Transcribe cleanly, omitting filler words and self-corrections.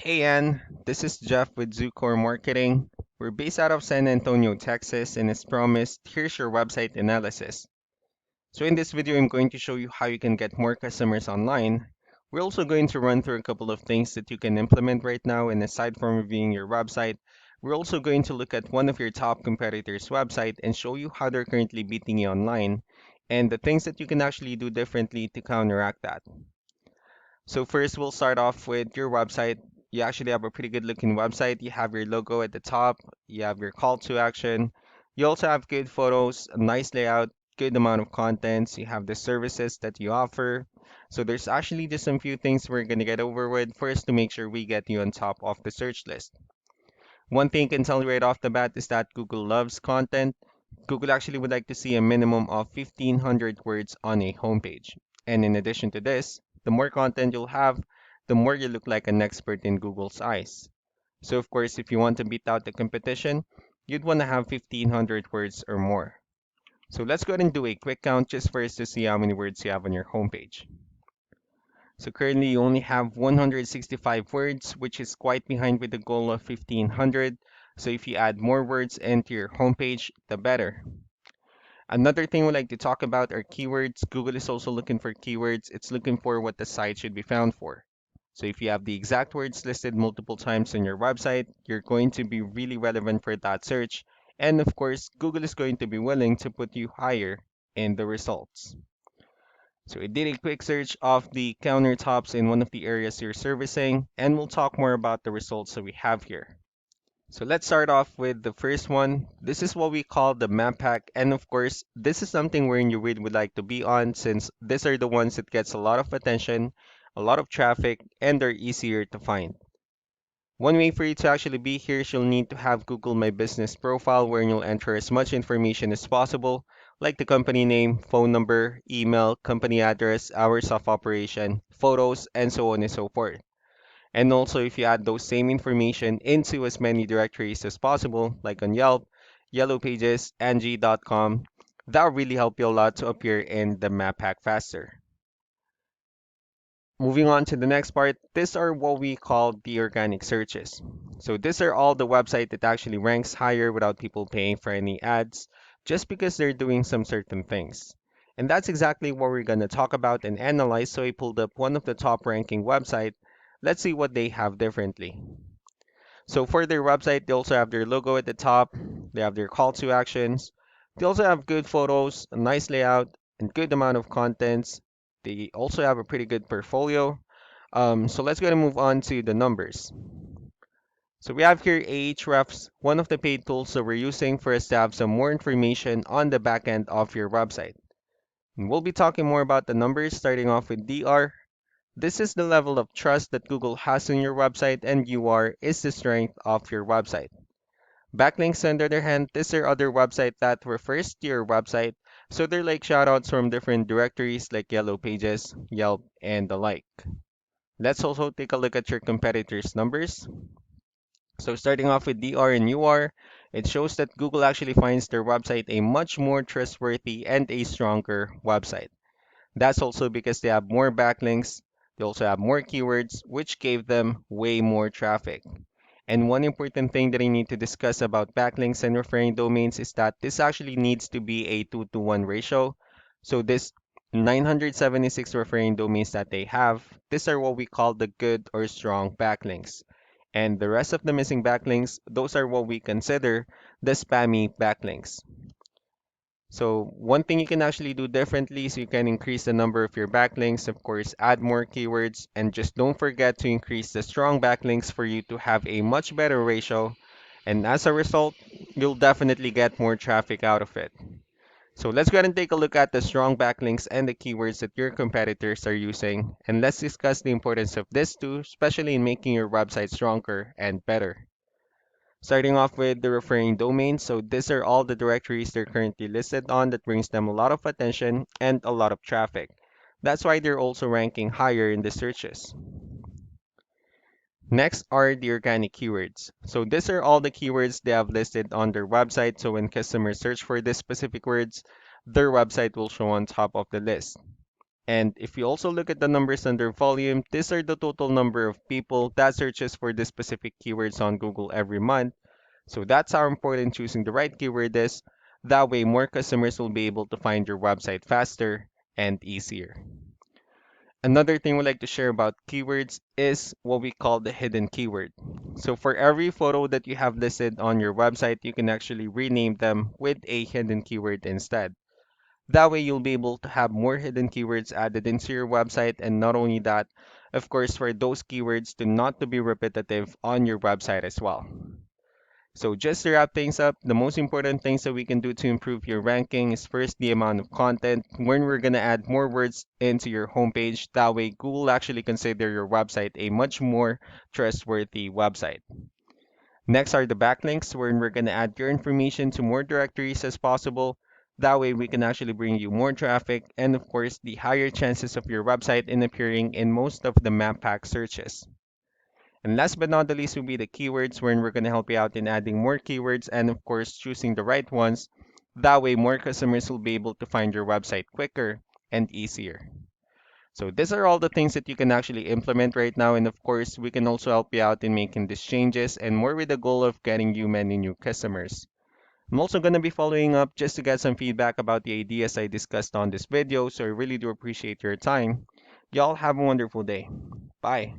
Hey Ann, this is Jeff with Zucore Marketing. We're based out of San Antonio, Texas, and as promised, here's your website analysis. So in this video, I'm going to show you how you can get more customers online. We're also going to run through a couple of things that you can implement right now, and aside from reviewing your website, we're also going to look at one of your top competitors' website and show you how they're currently beating you online, and the things that you can actually do differently to counteract that. So first, we'll start off with your website. You actually have a pretty good looking website. You have your logo at the top. You have your call to action. You also have good photos, a nice layout, good amount of contents. You have the services that you offer. So there's actually just some few things we're gonna get over with first to make sure we get you on top of the search list. One thing I can tell you right off the bat is that Google loves content. Google actually would like to see a minimum of 1,500 words on a homepage. And in addition to this, the more content you'll have, the more you look like an expert in Google's eyes. So of course, if you want to beat out the competition, you'd want to have 1,500 words or more. So let's go ahead and do a quick count just for us to see how many words you have on your homepage. So currently you only have 165 words, which is quite behind with the goal of 1,500. So if you add more words into your homepage, the better. Another thing we like to talk about are keywords. Google is also looking for keywords. It's looking for what the site should be found for. So if you have the exact words listed multiple times on your website, you're going to be really relevant for that search. And of course, Google is going to be willing to put you higher in the results. So I did a quick search of the countertops in one of the areas you're servicing, and we'll talk more about the results that we have here. So let's start off with the first one. This is what we call the map pack. And of course, this is something wherein you really would like to be on since these are the ones that gets a lot of attention, a lot of traffic, and they're easier to find. One way for you to actually be here is you'll need to have Google My Business profile where you'll enter as much information as possible, like the company name, phone number, email, company address, hours of operation, photos, and so on and so forth. And also, if you add those same information into as many directories as possible, like on Yelp, Yellow Pages, Angie.com, that'll really help you a lot to appear in the map pack faster. Moving on to the next part, these are what we call the organic searches. So these are all the website that actually ranks higher without people paying for any ads, just because they're doing some certain things. And that's exactly what we're going to talk about and analyze. So I pulled up one of the top ranking website. Let's see what they have differently. So for their website, they also have their logo at the top. They have their call to actions. They also have good photos, a nice layout, and good amount of contents. They also have a pretty good portfolio. So let's go and move on to the numbers. So we have here Ahrefs, one of the paid tools that we're using for us to have some more information on the back end of your website. And we'll be talking more about the numbers, starting off with DR. This is the level of trust that Google has on your website, and UR is the strength of your website. Backlinks, on the other hand, these are other websites that refers to your website, so they're like shoutouts from different directories like Yellow Pages, Yelp, and the like. Let's also take a look at your competitors' numbers. So starting off with DR and UR, it shows that Google actually finds their website a much more trustworthy and a stronger website. That's also because they have more backlinks, they also have more keywords, which gave them way more traffic. And one important thing that I need to discuss about backlinks and referring domains is that this actually needs to be a 2-to-1 ratio. So this 976 referring domains that they have, these are what we call the good or strong backlinks. And the rest of the missing backlinks, those are what we consider the spammy backlinks. So one thing you can actually do differently is you can increase the number of your backlinks, of course, add more keywords, and just don't forget to increase the strong backlinks for you to have a much better ratio. And as a result, you'll definitely get more traffic out of it. So let's go ahead and take a look at the strong backlinks and the keywords that your competitors are using. And let's discuss the importance of this too, especially in making your website stronger and better. Starting off with the referring domains, so these are all the directories they're currently listed on that brings them a lot of attention and a lot of traffic. That's why they're also ranking higher in the searches. Next are the organic keywords. So these are all the keywords they have listed on their website, so when customers search for these specific words, their website will show on top of the list. And if you also look at the numbers under volume, these are the total number of people that searches for the specific keywords on Google every month. So that's how important choosing the right keyword is. That way, more customers will be able to find your website faster and easier. Another thing we like to share about keywords is what we call the hidden keyword. So for every photo that you have listed on your website, you can actually rename them with a hidden keyword instead. That way you'll be able to have more hidden keywords added into your website, and not only that, of course, for those keywords to not to be repetitive on your website as well. So just to wrap things up, the most important things that we can do to improve your ranking is first the amount of content. When we're gonna add more words into your homepage, that way Google will actually consider your website a much more trustworthy website. Next are the backlinks, wherein we're gonna add your information to more directories as possible. That way we can actually bring you more traffic and of course the higher chances of your website in appearing in most of the map pack searches. And last but not the least will be the keywords, wherein we're going to help you out in adding more keywords and, of course, choosing the right ones. That way, more customers will be able to find your website quicker and easier. So, these are all the things that you can actually implement right now. And, of course, we can also help you out in making these changes and more with the goal of getting you many new customers. I'm also going to be following up just to get some feedback about the ideas I discussed on this video. So, I really do appreciate your time. Y'all have a wonderful day. Bye.